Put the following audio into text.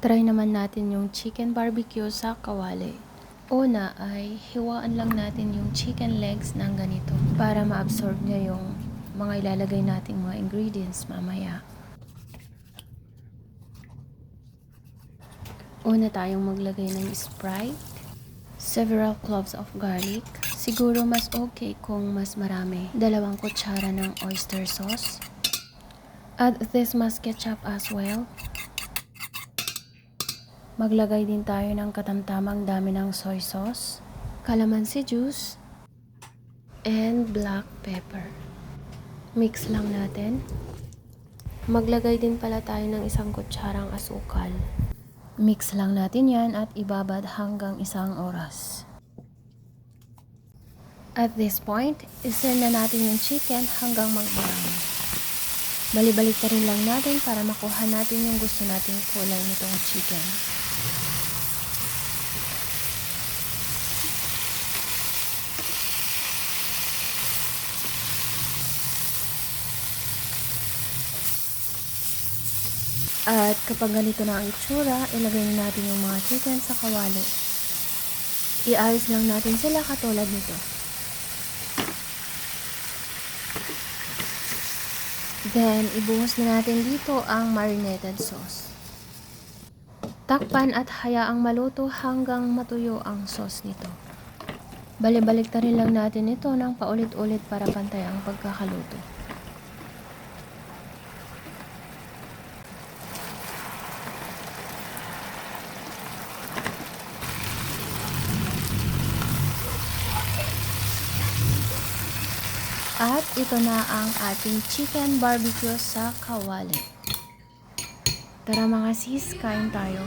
Try naman natin yung chicken barbecue sa kawali. Una ay hiwaan lang natin yung chicken legs ng ganito para ma-absorb niya yung mga ilalagay nating mga ingredients mamaya. Una tayong maglagay ng Sprite, several cloves of garlic. Siguro mas okay kung mas marami. 2 kutsara ng oyster sauce. Add this mas ketchup as well. Maglagay din tayo ng katamtamang dami ng soy sauce, calamansi juice, and black pepper. Mix lang natin. Maglagay din pala tayo ng 1 kutsarang asukal. Mix lang natin yan at ibabad hanggang 1 oras. At this point, isin na natin yung chicken hanggang mag-brown. Bali-balik na rin lang natin para makuha natin yung gusto nating kulay nitong chicken. At kapag ganito na ang itsura, ilagay na natin yung mga chicken sa kawali. Iayos lang natin sila katulad nito. Then, ibuhos na natin dito ang marinated sauce. Takpan at hayaang maluto hanggang matuyo ang sauce nito. Balik-balik na rin lang natin ito ng paulit-ulit para pantay ang pagkakaluto. At ito na ang ating chicken barbecue sa kawali. Tara mga sis, kain tayo.